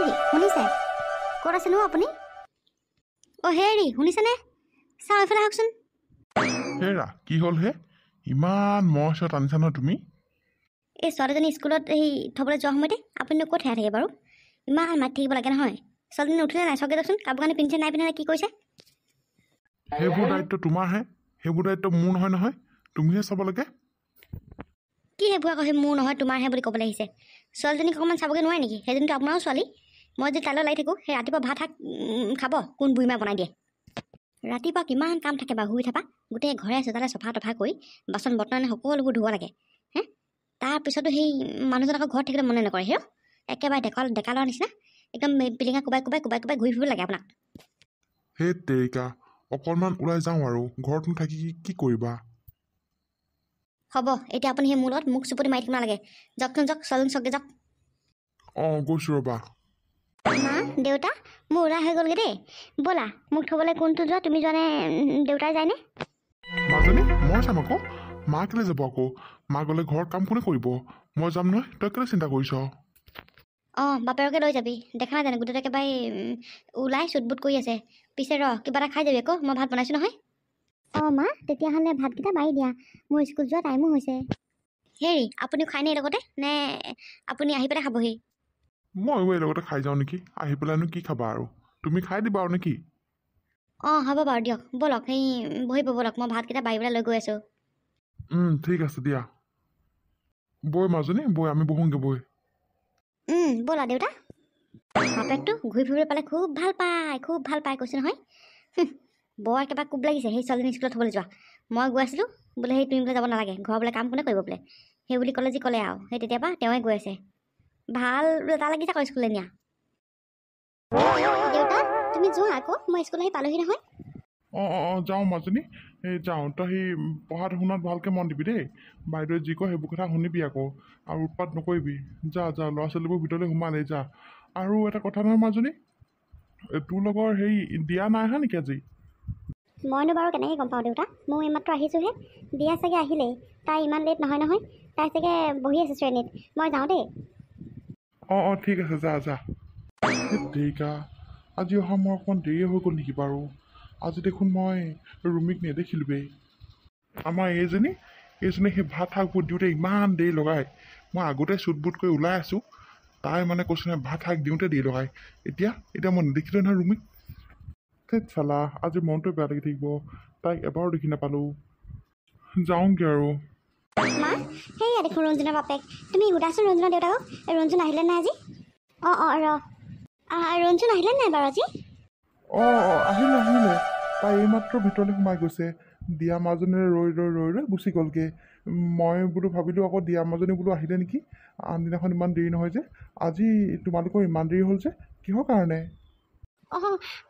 হেৰি শুনিছে? ক'ত আছেনো আপুনি? হেৰি শুনিছেনে? চাওঁ এইফালে আহকচোন। হেৰা কি হ'ল হে? ইমান মহ টানিছা নহয় তুমি? এই ছোৱালীজনী স্কুলত থ'বলৈ যোৱাৰ সময়তে আপুনিনো ক'ত হেৰাই থাকে বাৰু? ইমান মাতি থাকিব লাগে নহয়। ছোৱালীজনী উঠিলে নাই? চাওঁগৈ যাওকচোন। কাপোৰ কানি পিন্ধিছে নাই পিন্ধা, কি কৰিছে? সেইবোৰ দায়িত্ব তোমাৰহে, সেইবোৰ দায়িত্ব মোৰ নহয় নহয়, তুমিহে চাব লাগে। কি সেইবোৰ আকৌ সেই মোৰ নহয় তোমাৰহে বুলি ক'বলৈ আহিছে? ছোৱালীজনীক অকণমান চাবগৈ নোৱাৰে নেকি? সেইজনীতো আপোনাৰো ছোৱালী। মই যদি তালৈ লাগি থাকোঁ, সেই ৰাতিপুৱা ভাত শাক খাব কোন বুঢ়ীমাই বনাই দিয়ে? ৰাতিপুৱা কিমান কাম থাকে বাৰু, শুই থাকা গোটেই ঘৰে চোতালে চফা তফা কৰি বাচন বৰ্তন সকলোবোৰ ধুব লাগে হে। তাৰপিছতো সেই মানুহজন আকৌ ঘৰত থাকিলে মনে নকৰে হেৰ। একেবাৰে ডেকা ল'ৰা নিচিনা একদম পিলিঙা কোবাই ঘূৰি ফুৰিব লাগে আপোনাক। সেই তেৰিকা, অকণমান ওলাই যাওঁ আৰু ঘৰত থাকি কি কৰিবা? হ'ব, এতিয়া আপুনি সেই মোৰ লগত মোক চুপতি মাৰি থাকিব নালাগে। যাওকচোন যাওক, ছোৱালীজন চাওকগৈ যাওক। গৈছোঁ ৰ'বা। মা দেউতা মোৰ ওলাই হৈ গ'লগৈ দেই। ব'লা মোক থ'বলৈ কোনটো যোৱা, তুমি যোৱা নে দেউতাই যায়নে? মাজনী মই যাম আকৌ। মা কেলৈ যাব আকৌ? মা গ'লে ঘৰত কাম কোনে কৰিব? মই যাম নহয়, তই কেলৈ চিন্তা কৰিছ? বাপেৰকে লৈ যাবি। দেখা নাই জানো গোটেই একেবাৰে ওলাই চুটবুট কৰি আছে। পিছে কিবা এটা খাই যাবি আকৌ, মই ভাত বনাইছোঁ নহয়। মা তেতিয়াহ'লে ভাতকেইটা মাৰি দিয়া, মোৰ স্কুল যোৱা টাইমো হৈছে। হেৰি আপুনিও খায়নে এই লগতে, নে আপুনি আহি পেলাই খাবহি? ময়ো এই লগতে খাই যাওঁ নেকি। আহি পেলাইনো কি খাবা আৰু, তুমি খাই দিবা আৰু নেকি? হ'ব বাৰু দিয়ক, ব'লক বহিব ব'লক, মই ভাতকেইটা বাঢ়িবলৈ লৈ গৈ আছোঁ। ঠিক আছে দিয়া। বৈ মাজনী বৈ, আমি বহোংগে বৈ। ব'লা দেউতা। বাপেকটো ঘূৰি ফুৰিবলৈ পালে খুব ভাল পায় কৈছোঁ নহয়। বৰ একেবাৰে কোব লাগিছে সেই ছোৱালীজনী স্কুলত থ'বলৈ যোৱা। মই গৈ আছিলোঁ বোলে সেই তুমি বোলে যাব নালাগে, ঘৰৰ বোলে কাম কোনে কৰিব বোলে, সেই বুলি ক'লে আৰু সেই তেতিয়াবা তেওঁৱে গৈ আছে। ভাল এটা লাগিছে আকৌ স্কুললৈ নিয়া। দেউতা তুমি যোৱা আকৌ, মই স্কুল আহি পালোহি নহয়। যাওঁ মাজনী, যাওঁ। তই সেই পঢ়াত শুনাত ভালকৈ মন দিবি দেই। বাইদেৱে যি কয় সেইবোৰ কথা শুনিবি আকৌ, আৰু উৎপাত নকৰিবি। যা ল'ৰা ছোৱালীবোৰ ভিতৰলৈ সোমালেই যা। আৰু এটা কথা নহয় মাজনী, তোৰ লগৰ দিয়া নাই অহা নেকি আজি? মইনো বাৰু কেনেকৈ গম পাওঁ দেউতা, মই এইমাত্ৰ আহিছোঁহে। দিয়া চাগে আহিলেই, তাই ইমান লেট নহয়। তাই চাগে বহি আছে শ্ৰেণীত। মই যাওঁ দেই। ঠিক আছে যা। দেৰিকা আজি অহা মই অকণমান দেৰি হৈ গ'ল নেকি বাৰু? আজি দেখোন মই ৰুমিক নেদেখিলোৱেই। আমাৰ এইজনী সেই ভাত শাকবোৰ দিওঁতে ইমান দেৰি লগায়। মই আগতে চুটবুট কৰি ওলাই আছোঁ, তাই মানে কৈছোঁ নহয় ভাত শাক দিওঁতে দেৰি লগায়। এতিয়া মই নেদেখিলোঁ নহয় ৰুমিক। ধেৎ চালা, আজি মনটোৱে বেয়া লাগি থাকিব। তাইক এবাৰো দেখি নাপালোঁ। যাওঁগৈ আৰু। মা সেয়া দেখোন ৰঞ্জুনৰ বাপেক। তুমি সুধাচোন ৰঞ্জুনৰ দেউতাকক, ৰঞ্জুন আহিলে নাই আজি? ৰঞ্জুন আহিলে নাই বাৰু আজি? আহিলে। তাই এইমাত্ৰ ভিতৰলৈ সোমাই গৈছে। দিয়া মাজনীৰে ৰৈ গুচি গ'লগৈ। মই বোলো ভাবিলোঁ আকৌ দিয়া মাজনী বোলো আহিলে নেকি। আনদিনাখন ইমান দেৰি নহয় যে, আজি তোমালোকৰ ইমান দেৰি হ'ল যে, কিহৰ কাৰণে?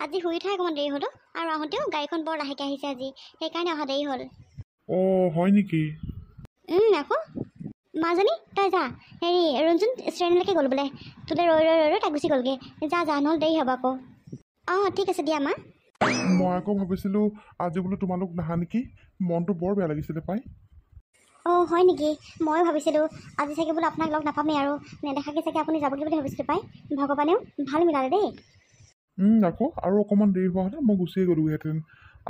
আজি শুই উঠাই অকণমান দেৰি হ'লো, আৰু আহোঁতেও গাড়ীখন বৰ লাহেকৈ আহিছে আজি, সেইকাৰণে অহা দেৰি হ'ল। হয় নেকি? আকৌ মাজনী তই যা, ৰঞ্জুন শ্ৰেণীলৈকে গ'ল বোলে, তোলে ৰৈ তাই গুচি গ'লগৈ। যা নহ'লে দেৰি হ'ব আকৌ। ঠিক আছে দিয়া মা। মই আকৌ ভাবিছিলোঁ আজি বোলো তোমালোক নাহা নেকি, মনটো বৰ বেয়া লাগিছিলে পাই। হয় নেকি? ময়ো ভাবিছিলোঁ আজি চাগে বোলো আপোনাক লগ নাপামেই, আৰু নেদেখাকৈ চাগে আপুনি যাবগৈ বুলি ভাবিছিলোঁ পাই। ভগৱানেও ভাল মিলালে দেই। আকৌ আৰু অকণমান দেৰি হোৱা হ'লে মই গুচিয়ে গ'লোহেঁতেন।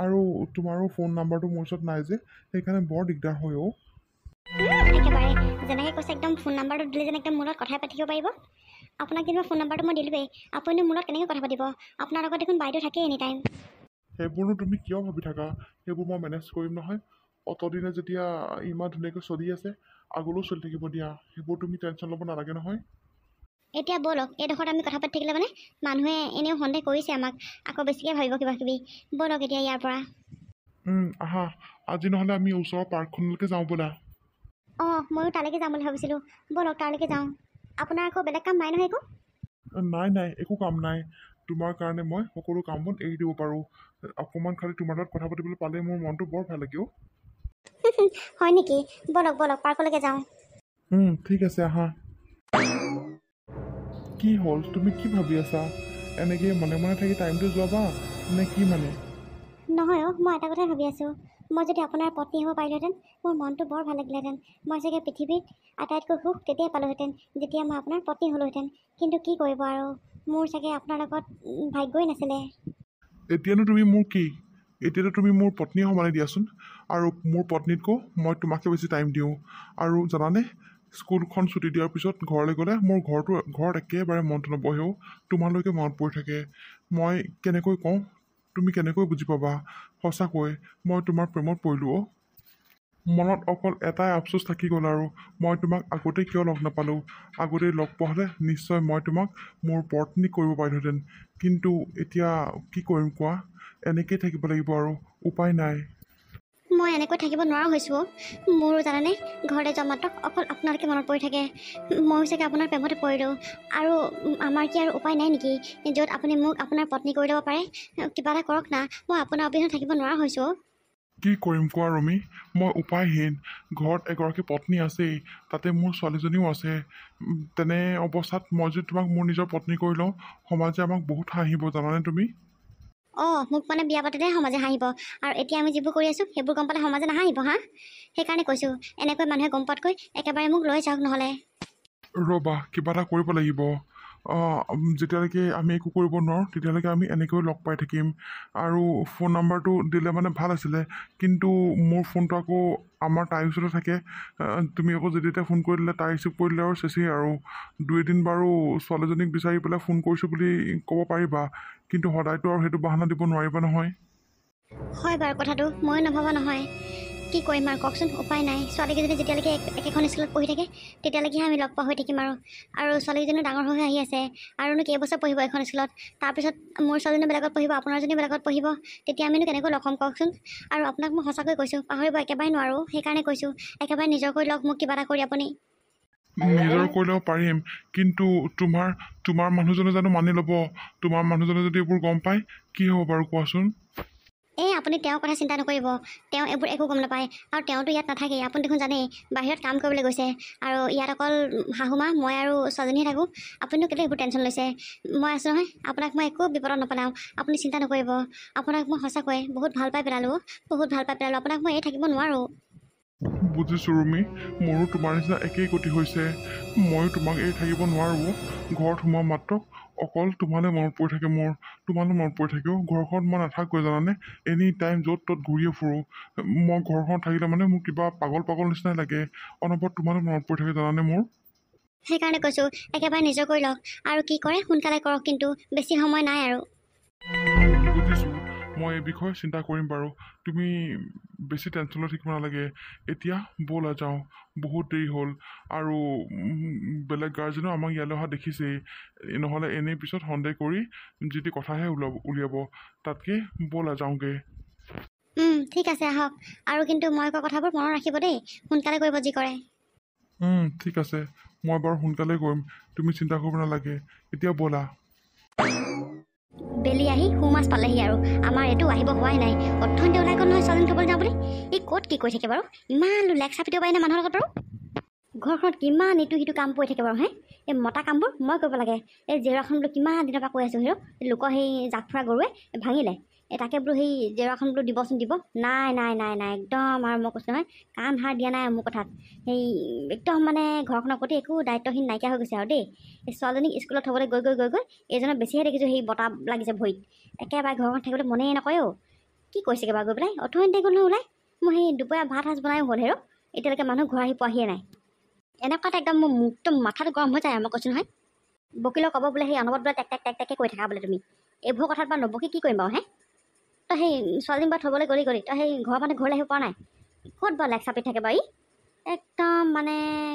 আৰু তোমাৰো ফোন নাম্বাৰটো মোৰ ওচৰত নাই যে, সেইকাৰণে বৰ দিগদাৰ হয় একেবাৰে যেনেকৈ কৈছে একদম ফোন নাম্বাৰটো দিলে যেন একদম মোৰ লগত কথাই পাতিব পাৰিব। আপোনাক কিন্তু ফোন নাম্বাৰটো মই দিলোৱেই, আপুনিনো মোৰ লগত কেনেকৈ কথা পাতিব? আপোনাৰ লগত দেখোন বাইদেউ থাকেই এনি টাইম। সেইবোৰনো তুমি কিয় ভাবি থাকা? সেইবোৰ মই মেনেজ কৰিম নহয়। অতদিনে যেতিয়া ইমান ধুনীয়াকৈ চলি আছে, আগলৈও চলি থাকিব দিয়া। সেইবোৰ তুমি টেনশ্যন ল'ব নালাগে নহয়। এতিয়া ব'লক, এইডোখৰত আমি কথা পাতি থাকিলে মানে মানুহে এনেও সন্দেহ কৰিছে আমাক, আকৌ বেছিকৈ ভাবিব কিবা কিবি। ব'লক এতিয়া ইয়াৰ পৰা। আহা, আজি নহ'লে আমি ওচৰৰ পাৰ্কখনলৈকে যাওঁ ব'লা। ময়ো তালৈকে যাম বুলি ভাবিছিলোঁ। ব'লক তালৈকে যাওঁ। আপোনাৰ আকৌ বেলেগ কাম নাই নহয় একো? নাই, একো কাম নাই। তোমাৰ কাৰণে মই সকলো কাম বন এৰি দিব পাৰোঁ। অকণমান খালি তোমাৰ লগত কথা পাতিবলৈ পালে মোৰ মনটো বৰ ভাল লাগে। হয় নেকি? ব'লক পাৰ্কলৈকে যাওঁ। ঠিক আছে আহা। কি হ'ল, তুমি কি ভাবি আছা? এনেকৈ মনে মনে থাকি টাইমটো যোৱাবা নে কি মানে? নহয় মই এটা কথাই ভাবি আছোঁ। মই যদি আপোনাৰ পত্নী হ'ব পাৰিলোহেঁতেন, মোৰ মনটো বৰ ভাল লাগিলেহেঁতেন। মই চাগে পৃথিৱীত আটাইতকৈ সুখ তেতিয়াই পালোহেঁতেন, যেতিয়া মই আপোনাৰ পত্নী হ'লোহেঁতেন। কিন্তু কি কৰিব আৰু, মোৰ চাগে আপোনাৰ লগত ভাগ্যই নাছিলে। এতিয়ানো তুমি মোৰ কি? এতিয়াতো তুমি মোৰ পত্নীয়ে সমানে দিয়াচোন। আৰু মোৰ পত্নীতকৈ মই তোমাকে বেছি টাইম দিওঁ। আৰু জানানে, স্কুলখন ছুটি দিয়াৰ পিছত ঘৰলৈ গ'লে মোৰ ঘৰত একেবাৰে মনটো নবহেও, তোমালৈকে মনত পৰি থাকে। মই কেনেকৈ কওঁ, তুমি কেনেকৈ বুজি পাবা? সঁচাকৈ মই তোমাৰ প্ৰেমত পৰিলোঁ। মনত অকল এটাই আফচোচ থাকি গ'ল, আৰু মই তোমাক আগতে কিয় লগ নাপালোঁ। আগতে লগ পোৱা হ'লে নিশ্চয় মই তোমাক মোৰ পত্নী কৰিব পাৰিলোহেঁতেন। কিন্তু এতিয়া কি কৰিম কোৱা? এনেকেই থাকিব লাগিব আৰু, উপায় নাই। মই এনেকৈ থাকিব নোৱাৰা হৈছোঁ। মোৰো জানানে, ঘৰলৈ যোৱা মাত্ৰ অকল আপোনালোকে মনত পৰি থাকে। ময়ো চাগে আপোনাৰ প্ৰেমতে পৰিলোঁ। আৰু আমাৰ কি আৰু উপায় নাই নেকি, য'ত আপুনি মোক আপোনাৰ পত্নী কৰি ল'ব পাৰে? কিবা এটা কৰক না, মই আপোনাৰ অবিহনে থাকিব নোৱাৰা হৈছোঁ। কি কৰিম কোৱা ৰুমি? মই উপায়হীন। ঘৰত এগৰাকী পত্নী আছেই, তাতে মোৰ ছোৱালীজনীও আছে। তেনে অৱস্থাত মই যদি তোমাক মোৰ নিজৰ পত্নী কৰি লওঁ, সমাজে আমাক বহুত হাঁহিব, জানানে তুমি? মোক মানে বিয়া পাতিলে সমাজে হাঁহিব, আৰু এতিয়া আমি যিবোৰ কৰি আছোঁ সেইবোৰ গম পালে সমাজে নাহাঁহিব হা? সেইকাৰণে কৈছোঁ, এনেকৈ মানুহে গম পোৱাতকৈ একেবাৰে মোক লৈ যাওক নহ'লে। ৰ'বা, কিবা এটা কৰিব লাগিব। যেতিয়ালৈকে আমি একো কৰিব নোৱাৰোঁ তেতিয়ালৈকে আমি এনেকৈ লগ পাই থাকিম। আৰু ফোন নাম্বাৰটো দিলে মানে ভাল আছিলে, কিন্তু মোৰ ফোনটো আকৌ আমাৰ তাইৰ ওচৰতে থাকে। তুমি আকৌ যেতিয়া ফোন কৰি দিলে, তাই ৰিচিভ কৰি দিলে আৰু চেচেই আৰু। 2 এদিন বাৰু ছোৱালীজনীক বিচাৰি পেলাই ফোন কৰিছোঁ বুলি ক'ব পাৰিবা, কিন্তু সদায়তো আৰু সেইটো বাহানা দিব নোৱাৰিবা নহয়। হয় বাৰু কথাটো, ময়ো নভবা নহয়। কি কৰিম আৰু কওকচোন, উপায় নাই। ছোৱালীকেইজনী যেতিয়ালৈকে একেখন স্কুলত পঢ়ি থাকে তেতিয়ালৈকেহে আমি লগ পোৱা হৈ থাকিম আৰু ছোৱালীকেইজনীও ডাঙৰ হৈ আহি আছে। আৰুনো কেইবছৰ পঢ়িব এখন স্কুলত? তাৰপিছত মোৰ ছোৱালীজনী বেলেগত পঢ়িব, আপোনাৰজনী বেলেগত পঢ়িব। তেতিয়া আমিনো কেনেকৈ লগ হ'ম কওকচোন? আৰু আপোনাক মই সঁচাকৈ কৈছোঁ, পাহৰিব একেবাৰে নোৱাৰোঁ। সেইকাৰণে কৈছোঁ, একেবাৰে নিজৰ কৰি লওক মোক কিবা এটা কৰি আপুনি। নিজৰ কৰি ল'ব পাৰিম, কিন্তু তোমাৰ মানুহজনে জানো মানি ল'ব? তোমাৰ মানুহজনে যদি এইবোৰ গম পায়, কি হ'ব বাৰু কোৱাচোন? আপুনি তেওঁৰ কথা চিন্তা নকৰিব। তেওঁ এইবোৰ একো গম নাপায়, আৰু তেওঁতো ইয়াত নাথাকেই। আপুনি দেখোন জানেই, বাহিৰত কাম কৰিবলৈ গৈছে। আৰু ইয়াত অকল শাহুমা, মই আৰু ছোৱালীজনীহে থাকোঁ। আপুনিনো কেলৈ এইবোৰ টেনশ্যন লৈছে? মই আছোঁ নহয়, আপোনাক মই একো বিপদত নপেলাওঁ। আপুনি চিন্তা নকৰিব। আপোনাক মই সঁচাকৈ বহুত ভাল পাই পেলালোঁ, বহুত ভাল পাই পেলালোঁ। আপোনাক মই থাকিব নোৱাৰোঁ। বুজিছোঁ ৰুমি, মোৰো তোমাৰ নিচিনা একেই গতি হৈছে। ময়ো তোমাক এৰি থাকিব নোৱাৰোঁ। ঘৰত সোমোৱা মাত্ৰ অকল তোমালৈ মনত পৰি থাকে মোৰ। তোমালৈ মনত পৰি থাকেও। ঘৰখনত মই নাথাকোঁ জানানে, এনি টাইম য'ত ত'ত ঘূৰিয়ে ফুৰোঁ। মই ঘৰখনত থাকিলে মানে মোৰ কিবা পাগল নিচিনাই লাগে। অনবৰত তোমালৈ মনত পৰি থাকে জানানে মোৰ। সেইকাৰণে কৈছোঁ, একেবাৰে নিজৰ কৰি লওক। আৰু কি কৰে সোনকালে কৰক, কিন্তু বেছি সময় নাই আৰু। বুজিছোঁ, মই এই বিষয়ে চিন্তা কৰিম বাৰু। তুমি বেছি টেনশ্যন লৈ থাকিব নালাগে। এতিয়া ব'লা যাওঁ, বহুত দেৰি হ'ল। আৰু বেলেগ গাৰ্জেনো আমাক ইয়ালৈ অহা দেখিছেই। নহ'লে এনেই পিছত সন্দেহ কৰি যিটি কথাহে উলিয়াব। তাতকৈ ব'লা যাওঁগৈ। ঠিক আছে, আহক। আৰু কিন্তু মই কোৱা কথাবোৰ মনত ৰাখিব দেই, সোনকালে কৰিব যি কৰে। ঠিক আছে, মই বাৰু সোনকালে কৰিম, তুমি চিন্তা কৰিব নালাগে। এতিয়া ব'লা। বেলি আহি সোমাজ পালেহি, আৰু আমাৰ এইটো আহিব হোৱাই নাই। অৰ্থনীতি ওলাই গ'ল নহয় ছোৱালীজনী থ'বলৈ যাওঁ বুলি। ই ক'ত কি কৰি থাকে বাৰু? ইমান লেকচা পিটিব পাৰি নে মানুহৰ লগত বাৰু? ঘৰখনত কিমান ইটো সিটো কাম পৰি থাকে বাৰু হে? এই মতা কামবোৰ মই কৰিব লাগে। এই জেওৰাখন বোলো কিমান দিনৰ পৰা কৈ আছোঁ, লোকৰ সেই জাক ফুৰা গৰুৱে ভাঙিলে। তাকে বোলো সেই জেওৰাখন বোলো দিবচোন, দিব। নাই একদম। আৰু মই কৈছোঁ নহয়, কাণ সাৰ দিয়া নাই মোৰ কথাত। সেই একদম মানে ঘৰখনৰ প্ৰতি একো দায়িত্বহীন নাইকিয়া হৈ গৈছে আৰু দেই। এই ছোৱালীজনীক স্কুলত থ'বলৈ গৈ এইজনৰ বেছিহে দেখিছোঁ সেই বতাহ লাগিছে ভৰিত। একেবাৰে ঘৰখন থাকিবলৈ মনেই নকৰে। কি কৈছেগৈ বাৰু গৈ পেলাই? অৰ্থনীতি গ'ল নহয় ওলাই। মই সেই দুপৰীয়া ভাত সাজ বনায়ো হ'ল এতিয়ালৈকে মানুহ ঘৰ আহি পোৱাহিয়ে নাই। এনেকুৱাত একদম মোৰ একদম মাথাটো গৰম হৈ যায়। মই কৈছোঁ নহয়, বকিলেও ক'ব বোলে সেই অনবৰত বোলে টেক কৈ থাকা বোলে তুমি। এইবোৰ কথাত বা নবকি কি কৰিম বাৰু হে? তই সেই ছোৱালীজনী বাৰু থ'বলৈ গ'লি তই সেই ঘৰৰ মানুহ ঘৰলৈ আহিব পৰা নাই? ক'ত বাৰু লেক চাপি থাকে বাৰু? একদম মানে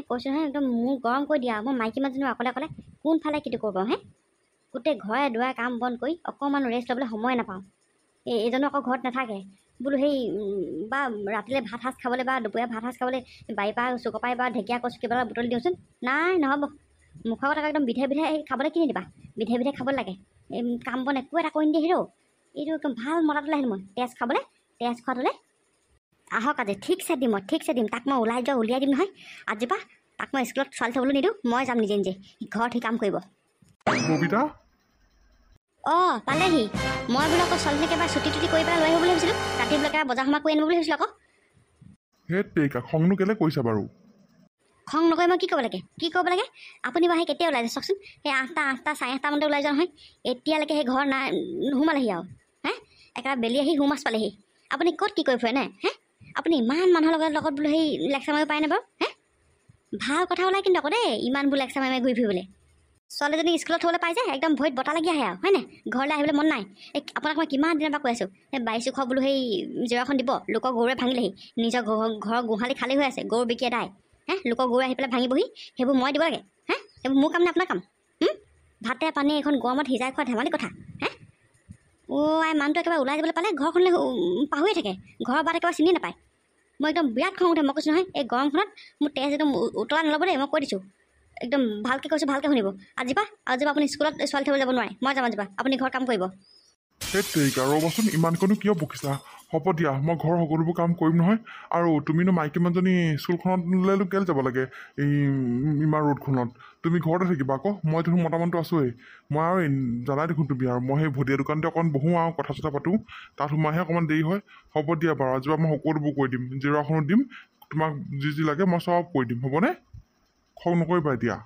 কৈছোঁ নহয়, একদম মোৰ গৰম কৰি দিয়া। মই মাইকী মানুহজনী অকলে কোনফালে কিটো কৰিব হে? গোটেই ঘৰে দুৱাৰে কাম বন কৰি অকণমান ৰেষ্ট ল'বলৈ সময় নাপাওঁ। এইজনো আকৌ ঘৰত নাথাকে। বোলো সেই বা ৰাতিলৈ ভাত সাজ খাবলৈ বা দুপৰীয়া ভাত সাজ খাবলৈ বাৰীৰ পৰা চুকৰ পৰাই বা ঢেকীয়া কচু কিবা এটা বুটলি দিওঁচোন। নাই, নহ'ব। মুখৰ কথা একদম বিধে খাবলৈ কিনি দিবা। বিধে খাবলৈ লাগে। কাম বন একো এটা কৰি নিদিয়ে এইটো একদম ভাল মতাটোলে আহিলোঁ মই, তেজ খাবলৈ, তেজ খোৱাটোলৈ। আহক আজি ঠিকছে দিম। তাক মই উলিয়াই দিম নহয় আজিৰ পৰা। তাক মই স্কুলত ছোৱালী থ'বলৈ নিদিওঁ, মই যাম নিজে ঘৰত সি কাম কৰিব। ববিতা? পালেহি। মই বোলো আকৌ ছোৱালীজনীক এবাৰ ছুটি কৰি পেলাই লৈ আহিব বুলি ভাবিছিলোঁ। ৰাতি বোলে একেবাৰে বজাৰ সমাৰ কৰি আনিব বুলি ভাবিছিলোঁ আকৌ। সেই তেৰিকা খংনো কেলৈ কৰিছা বাৰু? খং নকৰি মই কি ক'ব লাগে আপুনি বাৰু সেই কেতিয়া ওলাই যায় চাওকচোন সেই 8টা 8:30মানতে ওলাই যোৱা নহয় এতিয়ালৈকে সেই ঘৰ নাই সোমালেহি আৰু হে একেবাৰে বেলি আহি সোমাছ পালেহি আপুনি ক'ত কি কৰি ফুৰে নে হে আপুনি ইমান মানুহৰ লগত বোলো সেই লেকচাৰ মাৰিব পাৰে নে বাৰু হে ভাল কথা ওলাই কিন্তু আকৌ দেই ইমান বোলো লেকচাৰ মাৰি ঘূৰি ফুৰিবলৈ ছোৱালীজনী স্কুলত থ'বলৈ পাই যায় একদম ভৰিত বতাহ লাগি আহে আৰু হয়নে ঘৰলৈ আহিবলৈ মন নাই এই আপোনাক মই কিমান দিনৰ পৰা কৈ আছোঁ সেই 2200 বোলো সেই জেওৰাখন দিব লোকৰ গৰুৱে ভাঙিলেহি নিজৰ ঘৰৰ গোহালি খালী হৈ আছে গৰু বিকি এদাই হে লোকৰ গৰু আহি পেলাই ভাঙিবহি সেইবোৰ মই দিব লাগে হে সেইবোৰ মোৰ কাম নে আপোনাৰ কাম ভাতে পানী এখন গৰমত সিজাই খোৱা ধেমালি কথা হে আই মানুহটো একেবাৰে ওলাই যাবলৈ পালে ঘৰখনলৈ পাহৰিয়ে থাকে ঘৰৰ বাট একেবাৰে চিনি নাপায় মই একদম বিৰাট খং উঠে মই কৈছোঁ নহয় এই গৰমখনত মোৰ তেজ একদম উতলা নল'ব দেই মই কৈ দিছোঁ একদম ভালকৈ কৈছোঁ ভালকৈ শুনিব আজিপা আপুনি স্কুলত ছোৱালী থ'বলৈ যাব নোৱাৰে মই যাম আজিপা আপুনি ঘৰ কাম কৰিব সেই তেৰিকা ৰ'বচোন ইমানকণো কিয় বকিছা হ'ব দিয়া মই ঘৰৰ সকলোবোৰ কাম কৰিম নহয় আৰু তুমিনো মাইকী মানুহজনী স্কুলখনলৈ কেলৈ যাব লাগে এই ইমান ৰ'দখনত তুমি ঘৰতে থাকিবা আকৌ মই দেখোন মতা মানুহটো আছোঁৱেই মই আৰু জানাই দেখোন তুমি আৰু মই সেই ভটিয়া দোকানতে অকণ বহোঁ আৰু কথা চথা পাতোঁ তাত সোমাইহে অকণমান দেৰি হয় হ'ব দিয়া বাৰু আজিপা মই সকলোবোৰ কৈ দিম জেওৰাখনো দিম তোমাক যি লাগে মই চব কৈ দিম হ'বনে খং নকৰিবা এতিয়া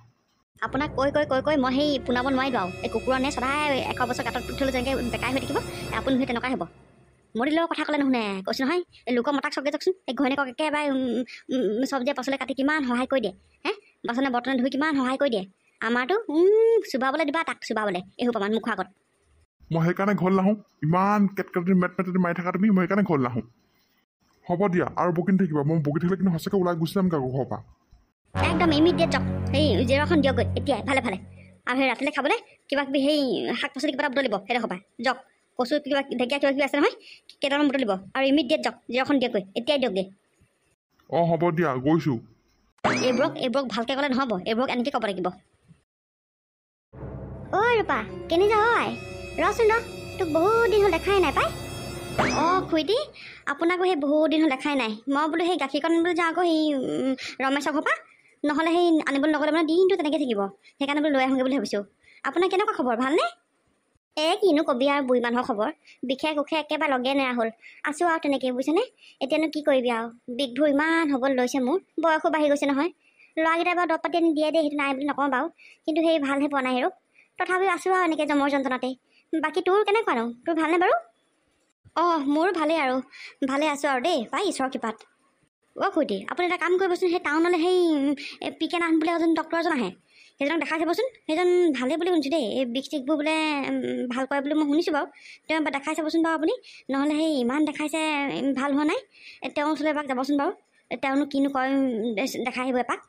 আপোনাক কৈ মই সেই পোনাব নোৱাৰিলোঁ আৰু এই কুকুৰৰ নে সদায় 100 বছৰ গাঁতত উঠিলে যেনেকৈ বেকাই হৈ থাকিব আপুনি সেই তেনেকুৱাই হ'ব মৰিলেও কথা ক'লে নুশুনে কৈছোঁ নহয় এই লোকৰ মতাক চকে যাওকচোন এই ঘৈণীয়েকক একেবাৰে চব্জি পাচলি কাটি কিমান সহায় কৰি দিয়ে হে বাচনে বৰ্তনে ধুই কিমান সহায় কৰি দিয়ে আমাৰতো চুবাবলৈ দিবা তাক চুবাবলৈ এই সোপামান মুখৰ আগত মই সেইকাৰণে ঘৰত নাহোঁ ইমান কেটকেটি মেটমেটেটি মাৰি থাকা তুমি মই সেইকাৰণে ঘৰত নাহোঁ হ'ব দিয়া আৰু বকি থাকিবা মই বকি থাকিলে কিন্তু সঁচাকৈ ওলাই গুচি যাম আকৌ ঘৰৰ পৰা একদম ইমিডিয়েট যাওক সেই জেওৰাখন দিয়কগৈ এতিয়াই ভালে আৰু সেই ৰাতিলৈ খাবলৈ কিবা কিবি সেই শাক পাচলি কিবা এটা বুটলিব সেইটো সবাই যাওক কচু কিবা ঢেকীয়া কিবা কিবি আছে নহয় কেইটামান বুটলিব আৰু ইমিডিয়েট যাওক জেওৰাখন দিয়কগৈ এতিয়াই দিয়কগৈ অঁ হ'ব দিয়া গৈছোঁ এইবোৰক ভালকৈ ক'লে নহ'ব এইবোৰক এনেকৈ ক'ব লাগিব অ' ৰূপা কেনি যাওঁ ৰচোন তোক বহুত দিন হ'ল দেখাই নাই পাই অঁ খুইটি আপোনাকো সেই বহুত দিন হ'ল দেখাই নাই মই বোলো সেই গাখীৰকণ বোলো যাওঁ আকৌ সেই ৰমেশৰ ঘৰৰ পৰা নহ'লে সেই আনিবলৈ নগ'লে মানে দিনটো তেনেকৈ থাকিব সেইকাৰণে বোলো লৈ আহোঁগৈ বুলি ভাবিছোঁ আপোনাৰ কেনেকুৱা খবৰ ভালনে কিনো কবি আৰু বুঢ়ী মানুহৰ খবৰ বিশেষ উখে একেবাৰে লগে নেৰা হ'ল আছোঁ আৰু তেনেকৈ বুজিছেনে এতিয়ানো কি কৰিবি আৰু বিষবোৰ ইমান হ'বলৈ লৈছে মোৰ বয়সো বাঢ়ি গৈছে নহয় ল'ৰাকেইটাই বাৰু দৰৱ পাতি আনি দিয়ে দেই সেইটো নাই বুলি নকওঁ বাৰু কিন্তু সেই ভালহে পোৱা নাই আৰু তথাপিও আছোঁ আৰু এনেকৈ জমৰ যন্ত্ৰণাতে বাকী তোৰ কেনেকুৱানো তোৰ ভালনে বাৰু অঁ মোৰো ভালেই আৰু ভালে আছোঁ আৰু দেই পাই ঈশ্বৰৰ কৃপাত অ' খুইটি আপুনি এটা কাম কৰিবচোন সেই টাউনলৈ সেই পিকে নাথ বোলে এজন ডক্তৰ এজন আহে সেইজনক দেখাই চাবচোন সেইজন ভালেই বুলি শুনিছোঁ দেই এই বিষ চিকবোৰ বোলে ভাল কৰে বুলি মই শুনিছোঁ বাৰু তেওঁ এবাৰ দেখাই চাবচোন বাৰু আপুনি নহ'লে সেই ইমান দেখাইছে ভাল হোৱা নাই তেওঁৰ ওচৰলৈ এপাক যাবচোন বাৰু তেওঁনো কিনো কয় দেখাই আহিব এপাক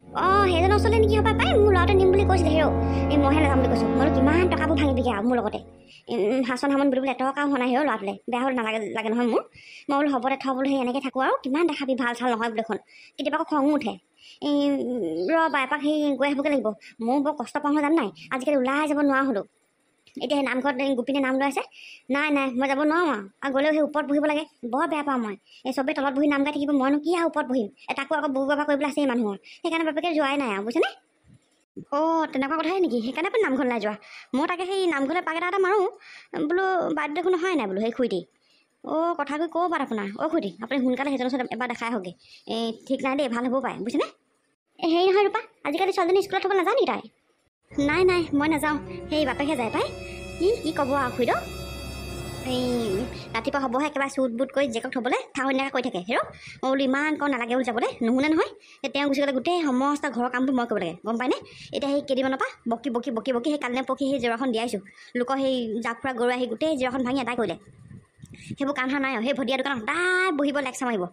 অঁ সেইজনৰ ওচৰলৈ নেকি হ'ব পাই মোৰ ল'ৰাটোৱে নিম বুলি কৈছিলে হেৰৌ এই মইহে নাযাম বুলি কৈছোঁ মই কিমান টকাবোৰ ভাঙিবিগৈ আৰু মোৰ লগতে হাচন হামন বুলি বোলে এটকাও হোৱা নাই হেৰৌ ল'ৰাটোলৈ বেয়া হ'ল লাগে নহয় মোৰ মই বোলো হ'ব দে থ বোলো সেই এনেকৈ থাকোঁ আৰু কিমান দেখাবি ভাল চাল নহয় বোলে এখন কেতিয়াবা আকৌ খঙো উঠে ৰ'বা এপাক সেই গৈ আহিবগৈ লাগিব মোৰ বৰ কষ্ট পাওঁ জান নাই আজিকালি ওলাই যাব নোৱাৰা হ'লোঁ এতিয়া সেই নামঘৰত গোপিনীয়ে নাম লৈ আছে নাই মই যাব নোৱাৰোঁ আৰু গ'লেও সেই ওপৰত বহিব লাগে বৰ বেয়া পাওঁ মই এই চবেই তলত বহি নাম গাই থাকিব মইনো কি আৰু ওপৰত বহিম তাকো আকৌ বহু বাবা কৰিবলৈ আছে এই মানুহৰ সেইকাৰণে বাপেকে যোৱাই নাই আৰু বুজিছেনে অঁ তেনেকুৱা কথাই নেকি সেইকাৰণে আপুনি নামঘৰলৈ নাই যোৱা মই তাকে সেই নামঘৰলৈ পাক এটা মাৰোঁ বোলো বাদ দেখোন নহয় নাই বোলো সেই খুইটি অঁ কথা কৈ ক'ব পাৰে আপোনাৰ খুইটি আপুনি সোনকালে সেইজনৰ ওচৰত এবাৰ দেখাই আহকগৈ ঠিক নাই দেই ভাল হ'বও পাৰে বুজিছেনে হেৰি নহয় ৰূপা আজিকালি ছোৱালীজনী স্কুলত থ'ব নাজানি তাই নাই মই নাযাওঁ সেই বাপেকহে যায় পাই কি ক'ব আৰু খুইদ এই ৰাতিপুৱা হ'বহে একেবাৰে চুট বুট কৰি জেকক থ'বলৈ ঠাৱনীয়াকৈ কৈ থাকে হেৰৌ মই বোলো ইমান কণ নালাগে বুলি যাবলৈ নুশুনে নহয় তেওঁ গুচি গ'লে গোটেই সমস্ত ঘৰৰ কামবোৰ মই কৰিব লাগে গম পায়নে এতিয়া সেই কেইদিনমানৰ পৰা বকি সেই কালিনে পকি সেই জেওৰাখন দিয়াইছোঁ লোকৰ সেই জাক ফুৰা গৰু আহি গোটেই জেওৰাখন ভাঙি আদায় কৰিলে সেইবোৰ কাম নাই আৰু সেই ভটিয়া দোকানত সদায় বহিব লেকচাৰ মাৰিব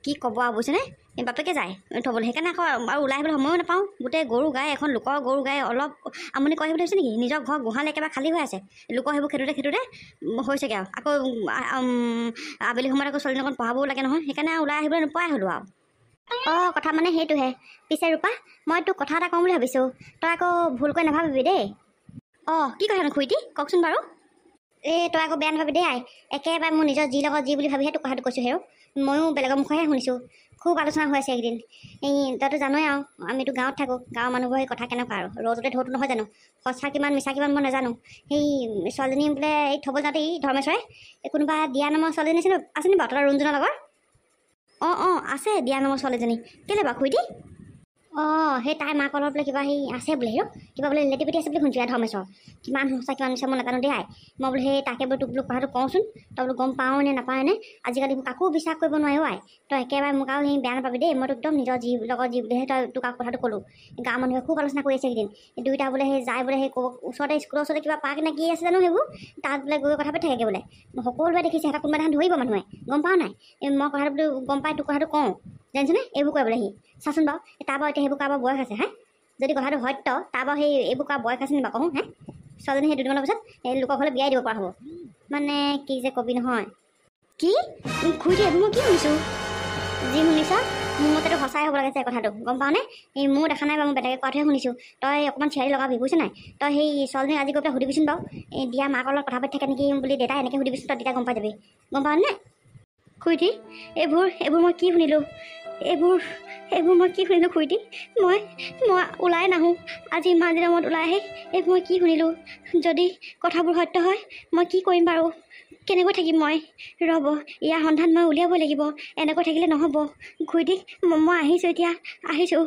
কি ক'ব আৰু বুজিছেনে এই বাপেকে যায় থ'বলৈ সেইকাৰণে আকৌ আৰু ওলাই আহিবলৈ সময়ো নাপাওঁ গোটেই গৰু গাই এখন লোকৰ গৰু গাই অলপ আমনি কৰি আহিবলৈ হৈছে নেকি নিজৰ ঘৰ গোহালি একেবাৰে খালী হৈ আছে লোকৰ সেইবোৰ খেদোতে হৈছেগৈ আৰু আকৌ আবেলি সময়ত আকৌ ছোৱালীজনী অকণ পঢ়াবও লাগে নহয় সেইকাৰণে ওলাই আহিবলৈ নোপোৱাই হ'লোঁ আৰু অঁ কথা মানে সেইটোহে পিছে ৰূপা মই তোক কথা এটা কওঁ বুলি ভাবিছোঁ তই আকৌ ভুলকৈ নাভাবিবি দেই অঁ কি কথানো খুইটি কওকচোন বাৰু তই আকৌ বেয়া নাভাবি দেই একেবাৰে মোৰ নিজৰ যি লগত যি বুলি ভাবিহে তোক কথাটো কৈছোঁ হেৰৌ ময়ো বেলেগৰ মুখেহে শুনিছোঁ খুব আলোচনা হৈ আছে এইকেইদিন তইতো জানই আৰু আমিতো গাঁৱত থাকোঁ গাঁৱৰ মানুহবোৰৰ সেই কথা কেনেকুৱা আৰু ৰ'দতে ধৰতো নহয় জানো সঁচা কিমান মিছা কিমান মই নাজানো সেই ছোৱালীজনী বোলে এই থ'বলৈ যাওঁতে ধৰ্মেশ্বৰে কোনোবা দিয়া নামৰ ছোৱালীজনী আছে নি বাৰু তহঁতৰ ৰুণজনৰ লগৰ অঁ আছে দিয়া নামৰ ছোৱালীজনী কেলৈ বাৰু খুইটি অঁ সেই তাইৰ মাক অলপ বোলে কিবা সেই আছে বোলে হেৰ কিবা বোলে লেটিপেটি আছে বুলি শুনিছোঁ ইয়াত ধৰ্মেশ্বৰ কিমান সঁচা কিমান মিছা মই নাজানো দেই আই মই বোলে সেই তাকে বোলো তোক বোলো কথাটো কওঁচোন তই বোলো গম পাওঁ নে নাপাওঁনে আজিকালি কাকো বিশ্বাস কৰিব নোৱাৰো আই তই একেবাৰে মোক আৰু সেই বেয়া নাপাবি দেই মই তোক একদম নিজৰ লগত যি বুলিহে তই তোক আৰু কথাটো ক'লোঁ গাঁৱৰ মানুহে খুব আলোচনা কৰি আছে সেইদিন দুইটা বোলে সেই যায় বোলে সেই ওচৰতে স্কুলৰ ওচৰতে কিবা পাৰ্ক নে কি আছে জানো সেইবোৰ তাত বোলে গৈ কথা পাতি থাকেগৈ বোলে সকলোৱে দেখিছে সিহঁতক কোনোবা দিনাখন ধৰিব মানুহে গম পাওঁ নাই মই কথাটো বোলো গম পাই তোক কথাটো কওঁ জানিছনে এইবোৰ কয় বোলে সি চাচোন বাৰু তাৰ বাৰু এতিয়া সেইবোৰ কাৰোবাৰ বয়স আছে হে যদি কথাটো সত্য তাৰ বাৰু সেই এইবোৰ কাৰোবাৰ বয়স আছে নি বাৰু কওঁ হে ছোৱালীজনী সেই দুদিনমানৰ পিছত এই লোকৰ ঘৰলৈ বিয়াই দিব পৰা হ'ব মানে কি যে কবি নহয় কি খুৰী এইবোৰ মই কি শুনিছোঁ যি শুনিছ মোৰ মতেতো সঁচাই হ'ব লাগিছে কথাটো গম পাওঁনে এই মোৰ দেখা নাই বা মই বেলেগে কোৱাটোহে শুনিছোঁ তই অকণমান চিঞৰি লগাবি বুজিছ নাই তই সেই ছোৱালীজনীক আজি গৈ পেলাই সুধিবিচোন বাৰু এই দিয়া মাকৰ লগত কথা পাতি থাকে নেকি বুলি দেউতাই এনেকৈ সুধিবিচোন তই তেতিয়া গম পাই যাবি গম পাওঁনে খুৰীটি এইবোৰ মই কি শুনিলোঁ এইবোৰ মই কি শুনিলোঁ খুৰীটি মই ওলাই নাহোঁ আজি ইমান দিনৰ মূৰত ওলাই আহি এইবোৰ মই কি শুনিলোঁ যদি কথাবোৰ সত্য হয় মই কি কৰিম বাৰু কেনেকৈ থাকিম মই ৰ'ব ইয়াৰ সন্ধান মই উলিয়াবই লাগিব এনেকৈ থাকিলে নহ'ব খুৰীটি মই আহিছোঁ এতিয়া আহিছোঁ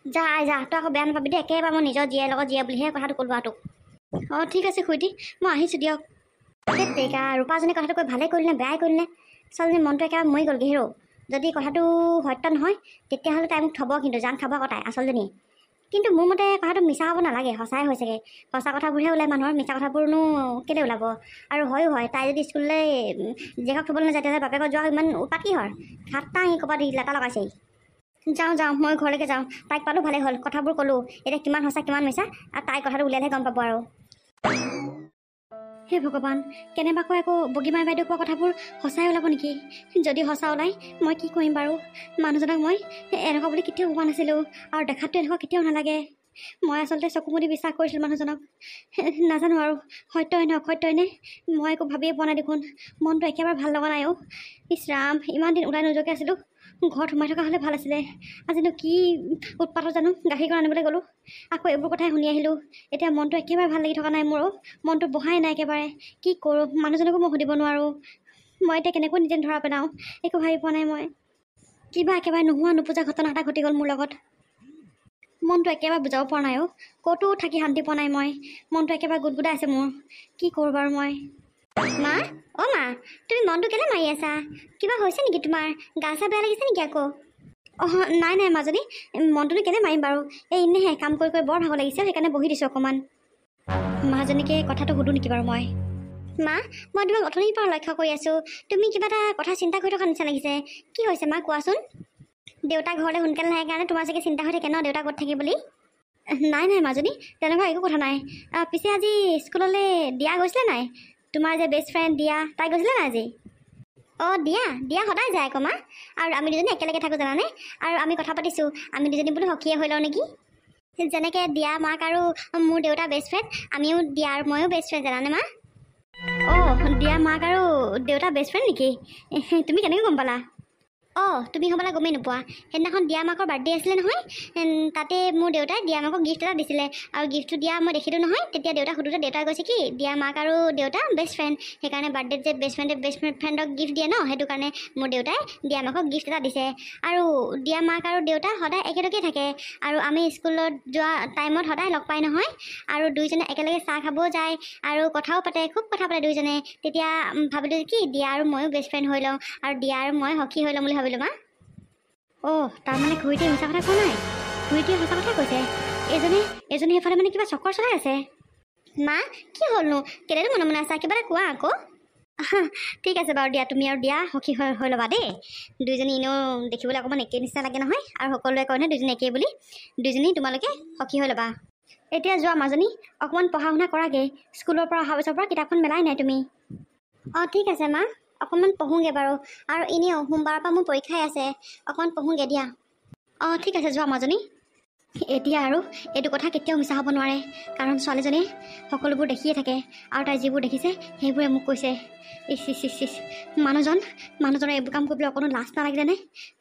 যা তই আকৌ বেয়া নাপাবি দেই একেবাৰে মই নিজৰ জীয়াৰ লগত জীয়া বুলিহে কথাটো ক'লোঁ আৰু তোক অঁ ঠিক আছে খুৰীটি মই আহিছোঁ দিয়ক তেকা ৰূপাজনী কথাটো কৈ ভালেই কৰিলে নে বেয়াই কৰিলে ছোৱালীজনী মনটো একেবাৰে মৰি গ'লগৈ হেৰ যদি কথাটো সত্য নহয় তেতিয়াহ'লে তাই মোক থ'ব কিন্তু জান খাব আকৌ তাই আচলজনীয়ে কিন্তু মোৰ মতে কথাটো মিছা হ'ব নালাগে সঁচাই হৈছেগৈ সঁচা কথাবোৰহে ওলায় মানুহৰ মিছা কথাবোৰনো কেলৈ ওলাব আৰু হয়ো হয় তাই যদি স্কুললৈ জীয়েকক থ'বলৈ নাযায় তেতিয়াহ'লে বাপেকত যোৱা ইমান উপাত কি হয় হাতটা আহি ক'ৰবাত লেটা লগাইছেহি যাওঁ মই ঘৰলৈকে যাওঁ তাইক পালোঁ ভালেই হ'ল কথাবোৰ ক'লোঁ এতিয়া কিমান সঁচা কিমান মিছা আৰু তাইৰ কথাটো উলিয়ালেহে গম পাব আৰু হে ভগৱান কেনেবাকৈ আকৌ বগীমাই বাইদেউ কোৱা কথাবোৰ সঁচাই ওলাব নেকি যদি সঁচা ওলাই মই কি কৰিম বাৰু মানুহজনক মই এনেকুৱা বুলি কেতিয়াও ভবা নাছিলোঁ আৰু দেখাততো এনেকুৱা কেতিয়াও নালাগে মই আচলতে চকু মুদি বিশ্বাস কৰিছিলোঁ মানুহজনক নাজানো আৰু সত্যই নে অসত্যই নে মই একো ভাবিয়ে পোৱা নাই দেখোন মনটো একেবাৰে ভাল লগা নাই অ' ইছ ৰাম ইমান দিন ওলাই নোযোৱাকৈ আছিলোঁ ঘৰত সোমাই থকা হ'লে ভাল আছিলে আজিনো কি উৎপাতত জানো গাখীৰকণ আনিবলৈ গ'লোঁ আকৌ এইবোৰ কথাই শুনি আহিলোঁ এতিয়া মনটো একেবাৰে ভাল লাগি থকা নাই মোৰো মনটো বহাই নাই একেবাৰে কি কৰোঁ মানুহজনকো মই সুধিব নোৱাৰোঁ মই এতিয়া কেনেকৈ নিজে ধৰা পেলাওঁ একো ভাবি পোৱা নাই মই কিবা একেবাৰে নোহোৱা নোপোজা ঘটনা এটা ঘটি গ'ল মোৰ লগত মনটো একেবাৰে বুজাব পৰা নাই অ' ক'তো থাকি শান্তি পোৱা নাই মই মনটো একেবাৰে গুদগুদাই আছে মোৰ কি কৰোঁ বাৰু মই মা অ' মা তুমি মনটো কেলৈ মাৰি আছা কিবা হৈছে নেকি তোমাৰ গা চা বেয়া লাগিছে নেকি আকৌ অঁ নাই মাজনী মনটোনো কেলৈ মাৰিম বাৰু এই এনেহে কাম কৰি বৰ ভাগৰ লাগিছে সেইকাৰণে বহি দিছোঁ অকণমান মাজনীকে কথাটো সুধোঁ নেকি বাৰু মই মা মই তোমাক অথনিৰ পৰা লক্ষ্য কৰি আছোঁ তুমি কিবা এটা কথা চিন্তা কৰি থকা নিচিনা লাগিছে কি হৈছে মা কোৱাচোন দেউতা ঘৰলৈ সোনকালে নাহে কাৰণে তোমাৰ চাগে চিন্তা হৈ থাকে ন দেউতা ক'ত থাকে বুলি নাই মাজনী তেনেকুৱা একো কথা নাই পিছে আজি স্কুললৈ দিয়া গৈছিলে নাই তোমাৰ যে বেষ্ট ফ্ৰেণ্ড দিয়া তাই গৈছিলে নাই আজি অঁ দিয়া সদায় যায় আকৌ মা আৰু আমি দুজনী একেলগে থাকোঁ জানানে আৰু আমি কথা পাতিছোঁ আমি দুজনী বোলো সখীয়ে হৈ লওঁ নেকি যেনেকৈ দিয়া মাক আৰু মোৰ দেউতা বেষ্ট ফ্ৰেণ্ড আমিও দিয়া আৰু ময়ো বেষ্ট ফ্ৰেণ্ড জানানে মা অঁ দিয়া মাক আৰু দেউতা বেষ্ট ফ্ৰেণ্ড নেকি তুমি কেনেকৈ গম পালা অঁ তুমি হ'বলৈ গমেই নোপোৱা সেইদিনাখন দিয়া মাকৰ বাৰ্থডে আছিলে নহয় তাতে মোৰ দেউতাই দিয়া মাকক গিফ্ট এটা দিছিলে আৰু গিফ্টটো দিয়া মই দেখিলোঁ নহয় তেতিয়া দেউতাক সুধোতে দেউতাই কৈছে কি দিয়া মাক আৰু দেউতা বেষ্ট ফ্ৰেণ্ড সেইকাৰণে বাৰ্থডেত যে বেষ্ট ফ্ৰেণ্ডক গিফ্ট দিয়ে ন সেইটো কাৰণে মোৰ দেউতাই দিয়া মাকক গিফ্ট এটা দিছে আৰু দিয়া মাক আৰু দেউতা সদায় একেলগেই থাকে আৰু আমি স্কুলত যোৱা টাইমত সদায় লগ পাই নহয় আৰু দুইজনে একেলগে চাহ খাবও যায় আৰু কথাও পাতে খুব কথা পাতে দুইজনে তেতিয়া ভাবিলোঁ কি দিয়া আৰু ময়ো বেষ্ট ফ্ৰেণ্ড হৈ লওঁ আৰু দিয়া আৰু মই সখী হৈ ল'ম বুলি ভাবিলোঁ মা অঁ তাৰমানে খুৰীটিয়ে মিছা কথা কোৱা নাই খুৰীটিয়ে সঁচা কথা কৈছে এজনী সেইফালে মানে কিবা চক্কৰ চলাই আছে মা কি হ'লনো কেলেনো মনে আছা কিবা এটা কোৱা আকৌ ঠিক আছে বাৰু দিয়া তুমি আৰু দিয়া সখী হৈ ল'বা দেই দুইজনী এনেও দেখিবলৈ অকণমান একেই নিচিনা লাগে নহয় আৰু সকলোৱে কয় নহয় দুইজনী একেই বুলি দুইজনী তোমালোকে সখী হৈ ল'বা এতিয়া যোৱা মাজনী অকণমান পঢ়া শুনা কৰাগৈ স্কুলৰ পৰা অহা বছৰৰ পৰা কিতাপখন মেলাই নাই তুমি অঁ ঠিক আছে মা অকণমান পঢ়োঁগৈ বাৰু আৰু এনেও সোমবাৰৰ পৰা মোৰ পৰীক্ষাই আছে অকণমান পঢ়োঁগৈ দিয়া অঁ ঠিক আছে যোৱা মাজনী এতিয়া আৰু এইটো কথা কেতিয়াও মিছা হ'ব নোৱাৰে কাৰণ ছোৱালীজনীয়ে সকলোবোৰ দেখিয়ে থাকে আৰু তাই যিবোৰ দেখিছে সেইবোৰে মোক কৈছে ইচ মানুহজনৰ এইবোৰ কাম কৰিবলৈ অকণো লাজ নালাগিলেনে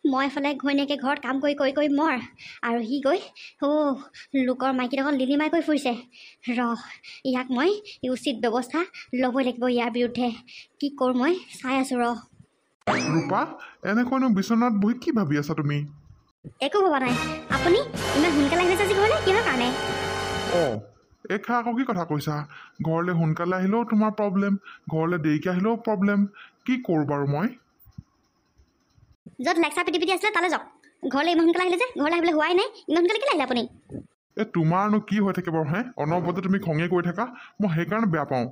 মই এফালে ঘৈণীয়েকে ঘৰত কাম কৰি মৰ আৰু সি গৈ লোকৰ মাইকীডোখৰ লিলিমাই কৰি ফুৰিছে ইয়াক মই উচিত ব্যৱস্থা ল'বই লাগিব ইয়াৰ বিৰুদ্ধে কি কৰোঁ মই চাই আছোঁ ৰূপা এনেকৈনো বিচনাত বহি কি ভাবি আছা তুমি একো ভবা নাই আপুনি ইমান সোনকালে আহিছে আজি ঘৰলৈ কিহৰ কাৰণে অঁ এই খা আকৌ কি কথা কৈছা ঘৰলৈ সোনকালে আহিলেও তোমাৰ প্ৰব্লেম ঘৰলৈ দেৰিকৈ আহিলেও প্ৰব্লেম কি কৰোঁ বাৰু মই য'ত লেকচাৰ পিটি পিটি আছিলে তালৈ যাওক ঘৰলৈ ইমান সোনকালে আহিলে যে ঘৰলৈ আহিবলৈ হোৱাই নাই ইমান সোনকালে কেলৈ আহিলে আপুনি এই তোমাৰনো কি হৈ থাকে বাৰু হে অনবৰতে তুমি খঙে কৰি থাকা মই সেইকাৰণে বেয়া পাওঁ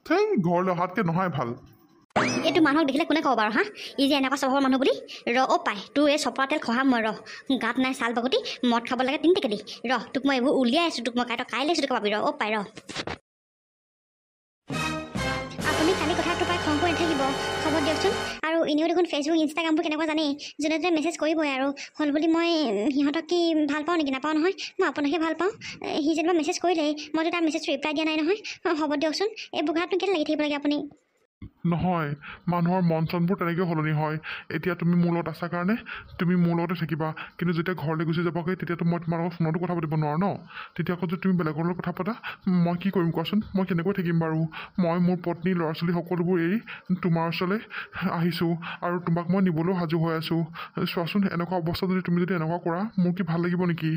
সেই ঘৰলৈ অহাতকৈ নহয় ভাল এইটো মানুহক দেখিলে কোনে ক'ব বাৰু হা ই যে এনেকুৱা চহৰৰ মানুহ বুলি পাই তোৰ এই চপৰা তেল খহাম মই গাত নাই চাল বাগতি মদ খাব লাগে তিনি টেকেলি তোক মই এইবোৰ উলিয়াই আছোঁ তোক মই কাইলৈ আছোঁ তোক পাবি পাই আপুনি খালি কথাটো পাই খং কৰি নাথাকিব খবৰ দিয়কচোন আৰু এনেও দেখোন ফেচবুক ইনষ্টাগ্ৰামবোৰ কেনেকুৱা জানেই যোনে যোনে মেছেজ কৰিবই আৰু হ'ল বুলি মই সিহঁতক কি ভাল পাওঁ নেকি নাপাওঁ নহয় মই আপোনাকহে ভাল পাওঁ সি যেনিবা মেছেজ কৰিলেই মইতো তাৰ মেছেজটো ৰিপ্লাই দিয়া নাই নহয় হ'ব দিয়কচোন এই বুঘাতনো কেলৈ লাগি থাকিব লাগে আপুনি নহয় মানুহৰ মন চনবোৰ তেনেকৈ সলনি হয় এতিয়া তুমি মোৰ লগত আছা কাৰণে তুমি মোৰ লগতে থাকিবা কিন্তু যেতিয়া ঘৰলৈ গুচি যাবগৈ তেতিয়াতো মই তোমাৰ লগত ফোনতো কথা পাতিব নোৱাৰোঁ ন তেতিয়া আকৌ যদি তুমি বেলেগৰ লগত কথা পাতা মই কি কৰিম কোৱাচোন মই কেনেকৈ থাকিম বাৰু মই মোৰ পত্নী ল'ৰা ছোৱালী সকলোবোৰ এৰি তোমাৰ ওচৰলৈ আহিছোঁ আৰু তোমাক মই নিবলৈও সাজু হৈ আছোঁ চোৱাচোন এনেকুৱা অৱস্থা যদি তুমি যদি এনেকুৱা কৰা মোৰ কি ভাল লাগিব নেকি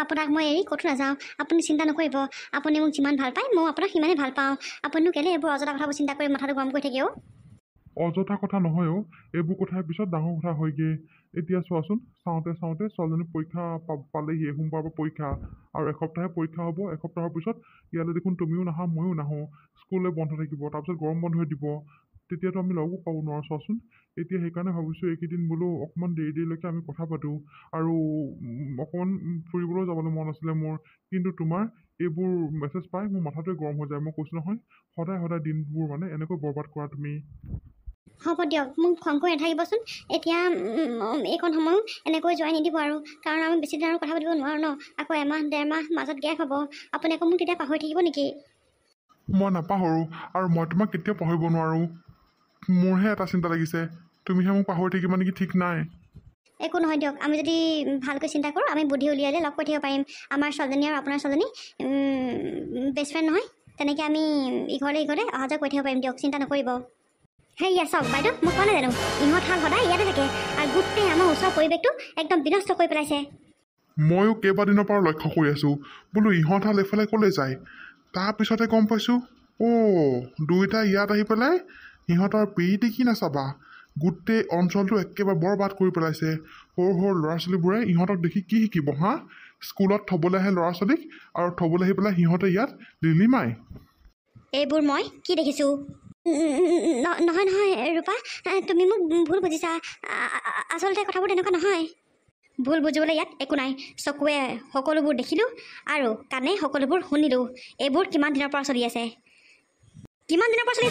আপোনাক মই এৰি ক'তো নাযাওঁ আপুনি চিন্তা নকৰিব আপুনি মোক যিমান ভাল পায় মই আপোনাক সিমানেই ভাল পাওঁ আপুনিনো কেলৈ এইবোৰ অযথা কথাবোৰ চিন্তা কৰি মাথাটো গৰম কৰি থাকে অযথা কথা নহয় এইবোৰ কথাৰ পিছত ডাঙৰ কথা হয়গৈ এতিয়া চোৱাচোন চাওঁতে ছোৱালীজনী পৰীক্ষা পালেহি সোমবাৰৰ পৰা পৰীক্ষা আৰু এসপ্তাহে পৰীক্ষা হ'ব এসপ্তাহৰ পিছত ইয়ালৈ দেখোন তুমিও নাহা ময়ো নাহোঁ স্কুললৈ বন্ধ থাকিব তাৰপিছত গৰম বন্ধ হৈ দিব তেতিয়াতো আমি লগো পাব নোৱাৰোঁ চোৱাচোন এতিয়া সেইকাৰণে ভাবিছোঁ এইকেইদিন বোলো অকণমান দেৰিলৈকে আমি কথা পাতোঁ আৰু অকণমান ফুৰিবলৈও যাবলৈ মন আছিলে মোৰ কিন্তু তোমাৰ এইবোৰ মেছেজ পাই মোৰ মাথাটোৱে গৰম হৈ যায় মই কৈছোঁ নহয় সদায় দিনবোৰ মানে এনেকৈ বৰবাদ কৰা তুমি হ'ব দিয়ক মোক খং কৰি নাথাকিবচোন এতিয়া এইকণ সময়ো এনেকৈ যোৱাই নিদিব আৰু কাৰণ আমি বেছি দিন আৰু কথা পাতিব নোৱাৰোঁ ন আকৌ এমাহ ডেৰমাহ মাজত গেপ হ'ব আপুনি আকৌ মোক তেতিয়া পাহৰি থাকিব নেকি মই নাপাহৰোঁ আৰু মই তোমাক কেতিয়াও পাহৰিব নোৱাৰোঁ মোৰহে এটা চিন্তা লাগিছে তুমিহে মোক পাহৰি থাকিবা নেকি ঠিক নাই একো নহয় দিয়ক আমি যদি ভালকৈ চিন্তা কৰোঁ আমি বুদ্ধি উলিয়ালে লগ কৰি থাকিব পাৰিম আমাৰ ছোৱালীজনী আৰু আপোনাৰ ছোৱালীজনী বেষ্ট ফ্ৰেণ্ড নহয় তেনেকৈ আমি ইঘৰলৈ অহা যোৱা কৰি থাকিব পাৰিম দিয়ক চিন্তা নকৰিব সেয়া চাওক বাইদেউ মই কোৱা নাই জানো ইহঁত হাল সদায় ইয়াতে থাকে আৰু গোটেই আমাৰ ওচৰৰ পৰিৱেশটো একদম বিনষ্ট কৰি পেলাইছে ময়ো কেইবাদিনৰ পৰা লক্ষ্য কৰি আছোঁ বোলো ইহঁত হাল এইফালে ক'লৈ যায় তাৰপিছতে গম পাইছোঁ দুয়োটা ইয়াত আহি পেলাই সিহঁতৰ প্ৰীতি কি নাচাবা গোটেই অঞ্চলটো একেবাৰে বৰবাদ কৰি পেলাইছে সৰু ল'ৰা ছোৱালীবোৰে ইহঁতক দেখি কি শিকিব হা স্কুলত থ'বলৈ আহে ল'ৰা ছোৱালীক আৰু থ'বলৈ আহি পেলাই সিহঁতে ইয়াত লিলিমাই এইবোৰ মই কি দেখিছোঁ নহয় ৰূপা তুমি মোক ভুল বুজিছা আচলতে কথাবোৰ তেনেকুৱা নহয় ভুল বুজিবলৈ ইয়াত একো নাই চকুৱে সকলোবোৰ দেখিলোঁ আৰু কাণে সকলোবোৰ শুনিলোঁ এইবোৰ কিমান দিনৰ পৰা চলি আছে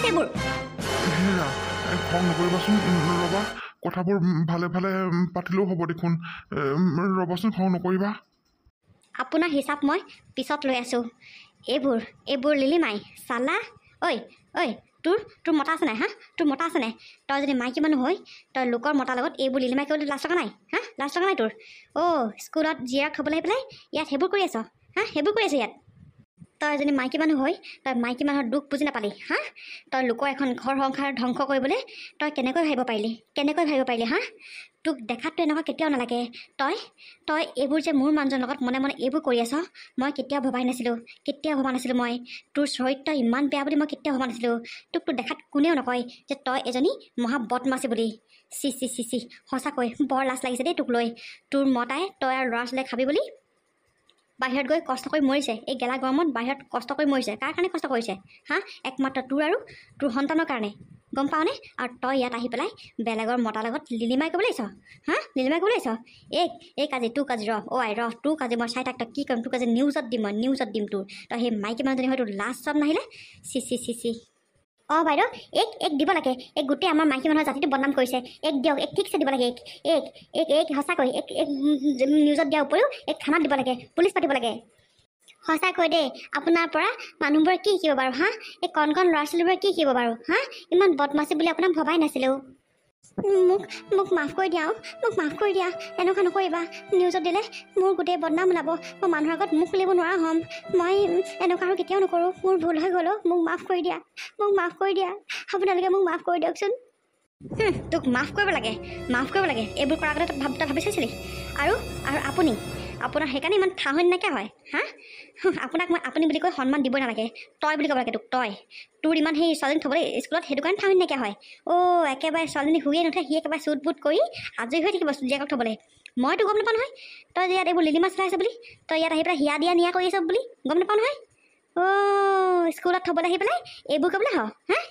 এইবোৰ খং নকৰিবাচোন ৰ'বা কথাবোৰ ভালে পাতিলেও হ'ব দেখোন ৰ'বাচোন খং নকৰিবা আপোনাৰ হিচাপ মই পিছত লৈ আছোঁ এইবোৰ লিলিমাই চালা ঐ তোৰ মতা আছে নাই হা তোৰ মতা আছে নাই তই যদি মাইকী মানুহ হয় তই লোকৰ মতাৰ লগত এইবোৰ লিলিমাই কৰিবলৈ লাজ লগা নাই হা লাজ লগা নাই তোৰ স্কুলত জীয়াক থ'বলৈ আহি পেলাই ইয়াত সেইবোৰ কৰি আছ ইয়াত তই এজনী মাইকী মানুহ হয় তই মাইকী মানুহৰ দুখ বুজি নাপালি হা তই লোকৰ এখন ঘৰ সংসাৰ ধ্বংস কৰিবলৈ তই কেনেকৈ ভাবিব পাৰিলি হা তোক দেখাততো এনেকুৱা কেতিয়াও নালাগে তই এইবোৰ যে মোৰ মানুহজনৰ লগত মনে মনে এইবোৰ কৰি আছ মই কেতিয়াও ভবা নাছিলোঁ মই তোৰ চৰিত্ৰ ইমান বেয়া বুলি মই কেতিয়াও ভবা নাছিলোঁ তোক দেখাত কোনেও নকয় যে তই এজনী মহা বদমাছি বুলি চি সঁচাকৈ বৰ লাজ লাগিছে দেই তোক লৈ তোৰ মতাই তই আৰু ল'ৰা ছোৱালীয়ে খাবি বুলি বাহিৰত গৈ কষ্ট কৰি মৰিছে এই গেলা গৰমত বাহিৰত কষ্ট কৰি মৰিছে কাৰ কাৰণে কষ্ট কৰিছে হা একমাত্ৰ তোৰ আৰু তোৰ সন্তানৰ কাৰণে গম পাওঁনে আৰু তই ইয়াত আহি পেলাই বেলেগৰ মতাৰ লগত লিলিমাই কৰিবলৈ আহিছ এই কাজি তোৰ কাজি তোৰ কাজি মই চাই থাক তই কি কৰিম তোৰ কাজি নিউজত দিম তোৰ তই সেই মাইকী মানুহজনী হয়তো লাজ চব নাহিলে চি বাইদেউ এক দিব লাগে গোটেই আমাৰ মাইকী মানুহৰ জাতিটো বদনাম কৰিছে দিয়ক ঠিকছে দিব লাগে সঁচাকৈ নিউজত দিয়াৰ উপৰিও থানাত দিব লাগে পুলিচ পাতিব লাগে সঁচাকৈ দেই আপোনাৰ পৰা মানুহবোৰে কি শিকিব বাৰু হা এই কণ ল'ৰা ছোৱালীবোৰে কি শিকিব বাৰু হা ইমান বদমাছি বুলি আপোনাক ভবাই নাছিলোঁ মোক মাফ কৰি দিয়া এনেকুৱা নকৰিবা নিউজত দিলে মোৰ গোটেই বদনাম ওলাব মই মানুহৰ আগত মুখ খুলিব নোৱাৰা হ'ম মই এনেকুৱা আৰু কেতিয়াও নকৰোঁ মোৰ ভুল হৈ গ'লো মোক মাফ কৰি দিয়া আপোনালোকে মোক মাফ কৰি দিয়কচোন তোক মাফ কৰিব লাগে এইবোৰ কৰাৰ আগতে তই ভাবি চাইছিলি আৰু আপুনি আপোনাৰ সেইকাৰণে ইমান ঠাহনি নাইকিয়া হয় হা আপোনাক মই আপুনি বুলি কৈ সন্মান দিব নালাগে তই বুলি ক'ব লাগে তোক তই তোৰ ইমান সেই ছোৱালীজনী থ'বলৈ স্কুলত সেইটো কাৰণে ঠাহনি নাইকিয়া হয় একেবাৰে ছোৱালীজনী শুয়ে নুঠে সি একেবাৰে চুট বুট কৰি আজৰি হৈ থাকিব জীয়েকক থ'বলৈ মইতো গম নাপাওঁ নহয় তই যে ইয়াত এইবোৰ লিলি মাছ চলাইছে বুলি তই ইয়াত আহি পেলাই হিয়া দিয়া নিয়া কৰি আছ বুলি গম নাপাওঁ নহয় স্কুলত থ'বলৈ আহি পেলাই এইবোৰ ক'বলৈ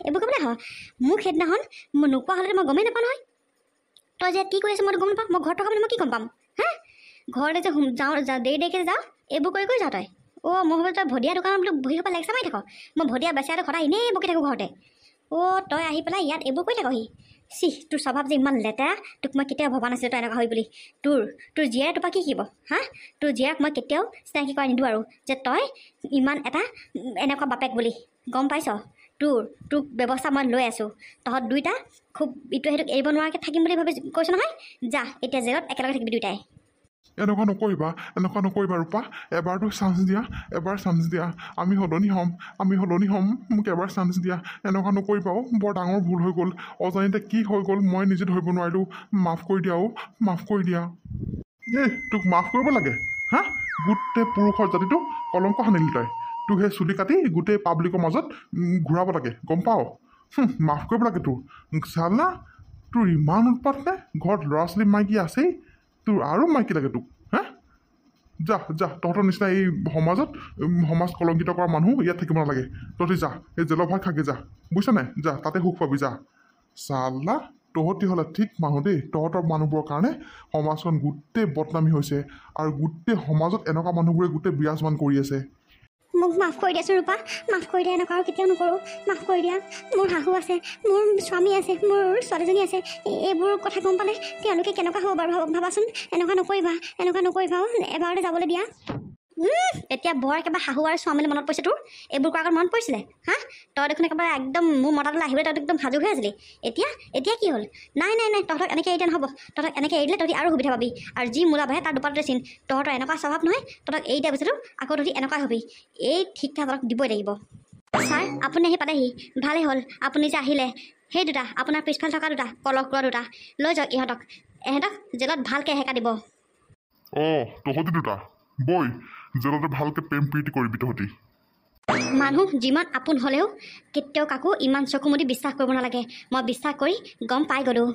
এইবোৰ ক'বলৈ মোক সেইদিনাখন মই নোকোৱা হ'লে মই গমেই নাপাওঁ নহয় তই যে কি কৰি আছ মইতো গম নাপাওঁ মই ঘৰত থকা মানে মই কি গম পাম ঘৰতে যে যাওঁ দেৰিকৈ যাওঁ এইবোৰ কৰি যাওঁ তই মই ভাবোঁ তই ভদিয়া দোকানত বোলো বহি পেলাই লেকচা মাৰি থাক মই ভদিয়া বেচাটো সদায় এনেই বকি থাকোঁ ঘৰতে তই আহি পেলাই ইয়াত এইবোৰ কৰি থাকহি তোৰ স্বভাৱ যে ইমান লেতেৰা তোক মই কেতিয়াও ভবা নাছিলোঁ তই এনেকুৱা হৈ বুলি তোৰ জীয়াৰে তোৰ পৰা কি শিকিব তোৰ জীয়াক মই কেতিয়াও চিনাকি কৰাই নিদিওঁ আৰু যে তই ইমান এটা এনেকুৱা বাপেক বুলি গম পাইছ তোক ব্যৱস্থা মই লৈ আছোঁ তহঁত দুইটা খুব ইটো সেইটোক এৰিব নোৱাৰাকৈ থাকিম বুলি ভাবি কৈছোঁ নহয় যা এতিয়া জেলত একেলগে থাকিবি দুইটাই এনেকুৱা নকৰিবা ৰূপা এবাৰতো চান্স দিয়া আমি সলনি হ'ম মোক এবাৰ চান্স দিয়া এনেকুৱা নকৰিবা বৰ ডাঙৰ ভুল হৈ গ'ল অজানিতে কি হৈ গ'ল মই নিজে ধৰিব নোৱাৰিলোঁ মাফ কৰি দিয়া তোক মাফ কৰিব লাগে গোটেই পুৰুষৰ জাতিটো কলংক সানিলি তই তোক সেই চুলি কাটি গোটেই পাব্লিকৰ মাজত ঘূৰাব লাগে গম পাৱ মাফ কৰিব লাগে তোৰ চাল না তোৰ ইমান উৎপাত নে ঘৰত ল'ৰা ছোৱালী মাইকী আছেই তোৰ আৰু মাইকী লাগে তোক যা তহঁতৰ নিচিনা এই সমাজ কলংকিত কৰা মানুহ ইয়াত থাকিব নালাগে তহঁতি যা এই জেলৰ ভাত খাগে যা বুজিছ নাই যা তাতে সুখ পাবি যা চাল্লা তহঁতি হ'লে ঠিক মানুহ দেই তহঁতৰ মানুহবোৰৰ কাৰণে সমাজখন গোটেই বদনামী হৈছে আৰু গোটেই সমাজত এনেকুৱা মানুহবোৰে গোটেই বিৰাজমান কৰি আছে মোক মাফ কৰি দিয়াচোন ৰূপা মাফ কৰি দিয়া এনেকুৱা আৰু কেতিয়াও নকৰোঁ মাফ কৰি দিয়া মোৰ শাহু আছে মোৰ স্বামী আছে মোৰ ছোৱালীজনী আছে এইবোৰ কথা গম পালে তেওঁলোকে কেনেকুৱা হ'ব বাৰু ভাবাচোন এনেকুৱা নকৰিবা এবাৰতে যাবলৈ দিয়া এতিয়া বৰ একেবাৰে শাহু আৰু স্বামীলৈ মনত পৰিছে তোৰ এইবোৰ কৰাৰ আগত মনত পৰিছিলে তই দেখোন একেবাৰে একদম মোৰ মতাটোলৈ আহিবলৈ তই একদম সাজু হৈ আছিলি এতিয়া কি হ'ল নাই তহঁতক এনেকৈ এৰি দিয়া নহ'ব তহঁতক এনেকৈ এৰি দিলে তহঁতি আৰু সুবিধা পাবি আৰু যি মূলা বাঢ়ে তাৰ দুপাততে চিন তহঁতৰ এনেকুৱা স্বভাৱ নহয় তহঁতক এৰি দিয়া পিছতো আকৌ তহঁতি এনেকুৱাই হবি এই ঠিকঠাক তহঁতক দিবই লাগিব ছাৰ আপুনি আহি পালেহি ভালেই হ'ল আপুনি যে আহিলে সেই দুটা আপোনাৰ পিছফালে থকা দুটা কলহ কৰা দুটা লৈ যাওক ইহঁতক জেলত ভালকৈ হেঁকা দিব তহঁতি দুটা বৈ জেলতে ভালকৈ প্ৰেম প্ৰীতি কৰিবি তহঁতি মানুহ যিমান আপোন হ'লেও কেতিয়াও কাকো ইমান চকু মুদি বিশ্বাস কৰিব নালাগে মই বিশ্বাস কৰি গম পাই গ'লোঁ